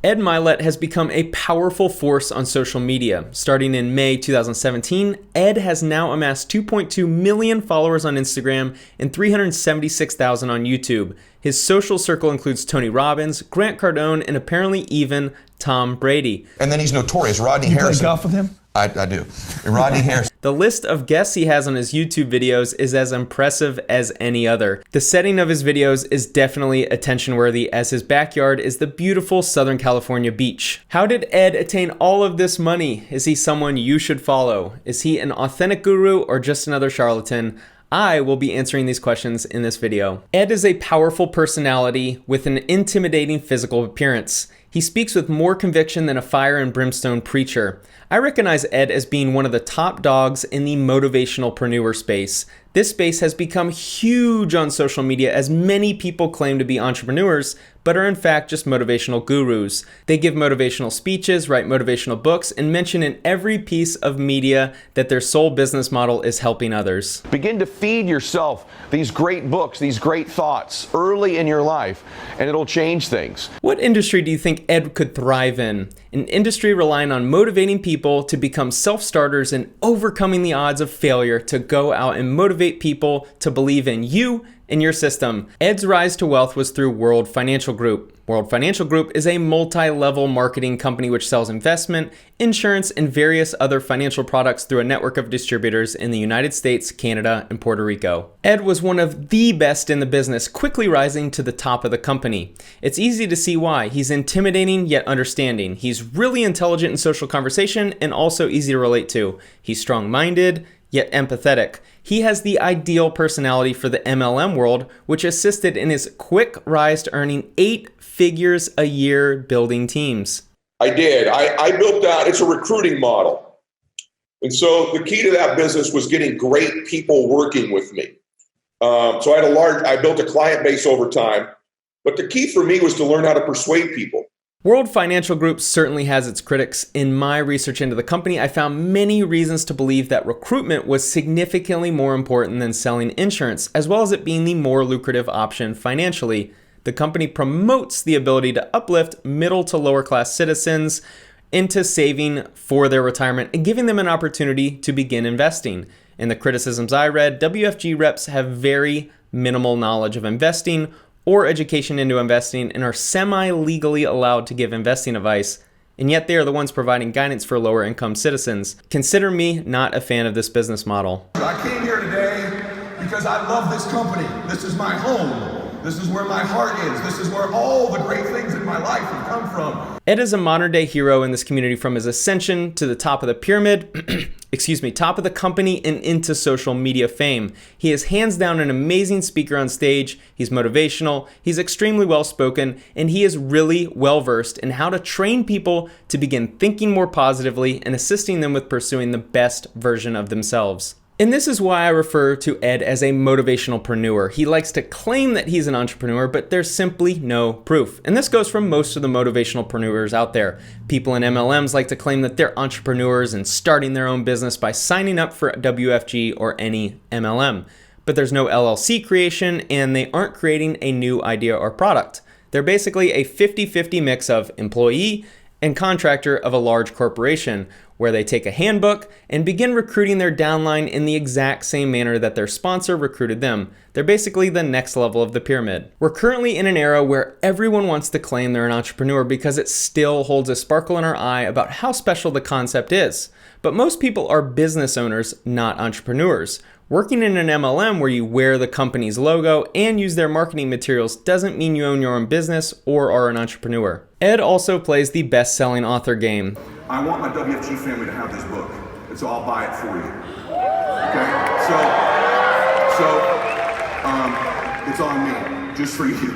Ed Mylett has become a powerful force on social media. Starting in May 2017, Ed has now amassed 2.2 million followers on Instagram and 376,000 on YouTube. His social circle includes Tony Robbins, Grant Cardone, and apparently even Tom Brady. And then he's notorious, Rodney Harrison. You play golf with him? I do. And Rodney Harrison. The list of guests he has on his YouTube videos is as impressive as any other. The setting of his videos is definitely attention worthy, as his backyard is the beautiful Southern California beach. How did Ed attain all of this money? Is he someone you should follow? Is he an authentic guru or just another charlatan? I will be answering these questions in this video. Ed is a powerful personality with an intimidating physical appearance. He speaks with more conviction than a fire and brimstone preacher. I recognize Ed as being one of the top dogs in the motivationalpreneur space. This space has become huge on social media, as many people claim to be entrepreneurs, but are in fact just motivational gurus. They give motivational speeches, write motivational books, and mention in every piece of media that their sole business model is helping others. Begin to feed yourself these great books, these great thoughts early in your life, and it'll change things. What industry do you think Ed could thrive in? An industry relying on motivating people to become self-starters and overcoming the odds of failure to go out and motivate people to believe in you and your system. Ed's rise to wealth was through World Financial Group. World Financial Group is a multi-level marketing company which sells investment, insurance, and various other financial products through a network of distributors in the United States, Canada, and Puerto Rico. Ed was one of the best in the business, quickly rising to the top of the company. It's easy to see why. He's intimidating yet understanding. He's really intelligent in social conversation and also easy to relate to. He's strong-minded, yet empathetic. He has the ideal personality for the MLM world, which assisted in his quick rise to earning 8 figures a year building teams. I did. I built out, it's a recruiting model. And so the key to that business was getting great people working with me. So I built a client base over time, but the key for me was to learn how to persuade people. World Financial Group certainly has its critics. In my research into the company, I found many reasons to believe that recruitment was significantly more important than selling insurance, as well as it being the more lucrative option financially. The company promotes the ability to uplift middle to lower class citizens into saving for their retirement and giving them an opportunity to begin investing. In the criticisms I read, WFG reps have very minimal knowledge of investing or education into investing and are semi-legally allowed to give investing advice, and yet they are the ones providing guidance for lower income citizens. Consider me not a fan of this business model. I came here today because I love this company. This is my home. This is where my heart is. This is where all the great things in my life have come from. Ed is a modern day hero in this community, from his ascension to the top of the pyramid, top of the company and into social media fame. He is hands down an amazing speaker on stage. He's motivational, he's extremely well spoken, and he is really well versed in how to train people to begin thinking more positively and assisting them with pursuing the best version of themselves. And this is why I refer to Ed as a motivationalpreneur. He likes to claim that he's an entrepreneur, but there's simply no proof. And this goes from most of the motivationalpreneurs out there. People in MLMs like to claim that they're entrepreneurs and starting their own business by signing up for WFG or any MLM. But there's no LLC creation, and they aren't creating a new idea or product. They're basically a 50-50 mix of employee and contractor of a large corporation, where they take a handbook and begin recruiting their downline in the exact same manner that their sponsor recruited them. They're basically the next level of the pyramid. We're currently in an era where everyone wants to claim they're an entrepreneur because it still holds a sparkle in our eye about how special the concept is. But most people are business owners, not entrepreneurs. Working in an MLM where you wear the company's logo and use their marketing materials doesn't mean you own your own business or are an entrepreneur. Ed also plays the best-selling author game. I want my WFG family to have this book, and so I'll buy it for you. Okay? So it's on me, just for you. You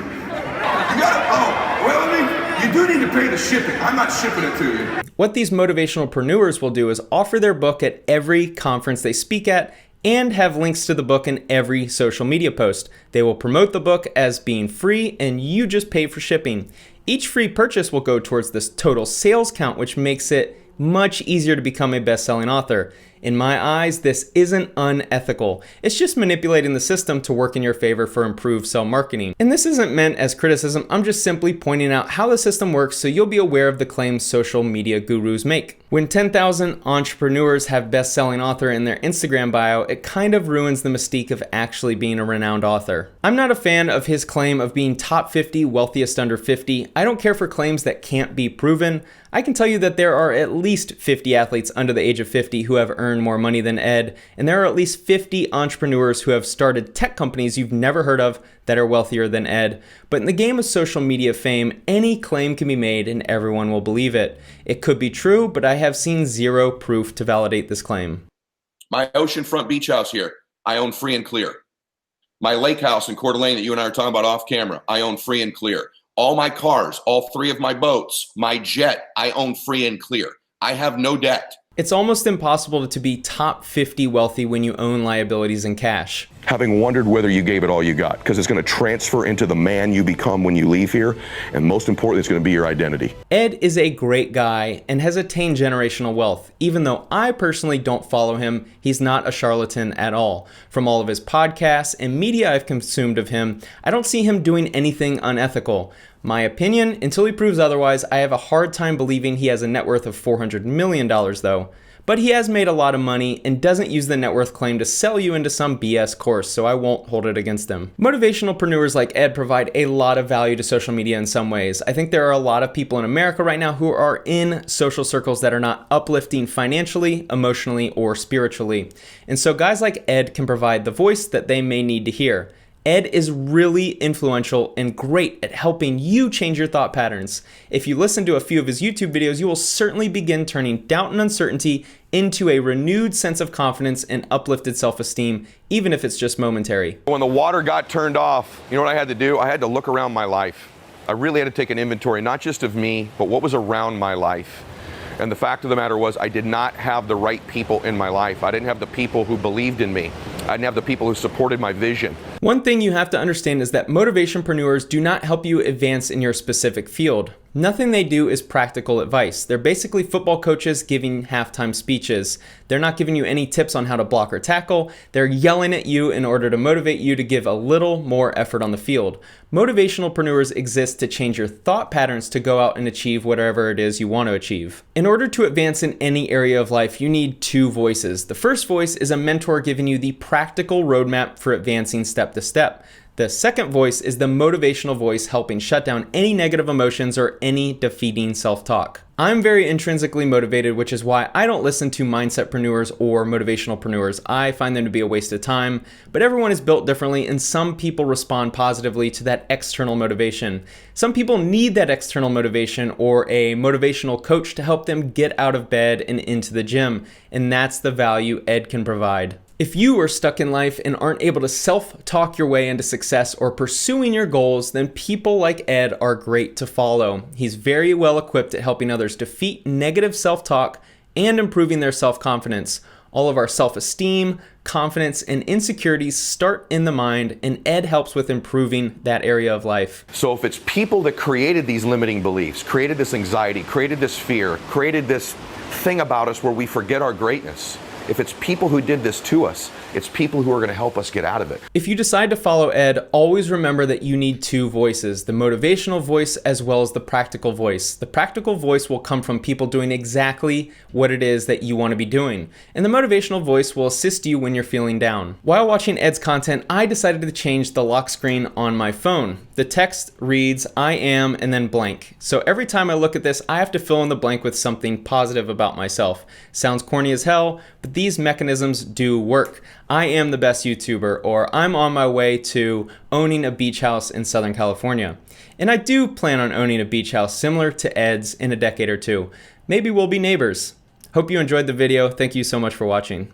got it? Oh, well, I mean, you do need to pay the shipping. I'm not shipping it to you. What these motivationalpreneurs will do is offer their book at every conference they speak at and have links to the book in every social media post. They will promote the book as being free, and you just pay for shipping. Each free purchase will go towards this total sales count, which makes it much easier to become a best-selling author. In my eyes, this isn't unethical. It's just manipulating the system to work in your favor for improved marketing. And this isn't meant as criticism, I'm just simply pointing out how the system works so you'll be aware of the claims social media gurus make. When 10,000 entrepreneurs have best-selling author in their Instagram bio, it kind of ruins the mystique of actually being a renowned author. I'm not a fan of his claim of being top 50 wealthiest under 50. I don't care for claims that can't be proven. I can tell you that there are at least 50 athletes under the age of 50 who have earned more money than Ed, and there are at least 50 entrepreneurs who have started tech companies you've never heard of that are wealthier than Ed. But in the game of social media fame, any claim can be made and everyone will believe it. It could be true, but I have seen zero proof to validate this claim. My oceanfront beach house here, I own free and clear. My lake house in Coeur d'Alene that you and I are talking about off camera, I own free and clear. All my cars, all 3 of my boats, my jet, I own free and clear. I have no debt. It's almost impossible to be top 50 wealthy when you own liabilities in cash. Having wondered whether you gave it all you got, because it's going to transfer into the man you become when you leave here, and most importantly, it's going to be your identity. Ed is a great guy and has attained generational wealth. Even though I personally don't follow him, he's not a charlatan at all. From all of his podcasts and media I've consumed of him, I don't see him doing anything unethical. My opinion, until he proves otherwise, I have a hard time believing he has a net worth of $400 million though. But he has made a lot of money and doesn't use the net worth claim to sell you into some BS course, so I won't hold it against him. Motivationalpreneurs like Ed provide a lot of value to social media in some ways. I think there are a lot of people in America right now who are in social circles that are not uplifting financially, emotionally, or spiritually. And so guys like Ed can provide the voice that they may need to hear. Ed is really influential and great at helping you change your thought patterns. If you listen to a few of his YouTube videos, you will certainly begin turning doubt and uncertainty into a renewed sense of confidence and uplifted self-esteem, even if it's just momentary. When the water got turned off, you know what I had to do? I had to look around my life. I really had to take an inventory, not just of me, but what was around my life. And the fact of the matter was I did not have the right people in my life. I didn't have the people who believed in me. I didn't have the people who supported my vision. One thing you have to understand is that motivationpreneurs do not help you advance in your specific field. Nothing they do is practical advice. They're basically football coaches giving halftime speeches. They're not giving you any tips on how to block or tackle. They're yelling at you in order to motivate you to give a little more effort on the field. Motivationalpreneurs exist to change your thought patterns to go out and achieve whatever it is you want to achieve. In order to advance in any area of life, you need 2 voices. The first voice is a mentor giving you the practical roadmap for advancing step to step. The second voice is the motivational voice helping shut down any negative emotions or any defeating self-talk. I'm very intrinsically motivated, which is why I don't listen to mindsetpreneurs or motivationalpreneurs. I find them to be a waste of time, but everyone is built differently and some people respond positively to that external motivation. Some people need that external motivation or a motivational coach to help them get out of bed and into the gym, and that's the value Ed can provide. If you are stuck in life and aren't able to self-talk your way into success or pursuing your goals, then people like Ed are great to follow. He's very well equipped at helping others defeat negative self-talk and improving their self-confidence. All of our self-esteem, confidence, and insecurities start in the mind, and Ed helps with improving that area of life. So if it's people that created these limiting beliefs, created this anxiety, created this fear, created this thing about us where we forget our greatness, if it's people who did this to us, it's people who are going to help us get out of it. If you decide to follow Ed, always remember that you need 2 voices, the motivational voice as well as the practical voice. The practical voice will come from people doing exactly what it is that you want to be doing, and the motivational voice will assist you when you're feeling down. While watching Ed's content, I decided to change the lock screen on my phone. The text reads, "I am," and then blank. So every time I look at this, I have to fill in the blank with something positive about myself. Sounds corny as hell, but these mechanisms do work. I am the best YouTuber, or I'm on my way to owning a beach house in Southern California. And I do plan on owning a beach house similar to Ed's in a decade or 2. Maybe we'll be neighbors. Hope you enjoyed the video. Thank you so much for watching.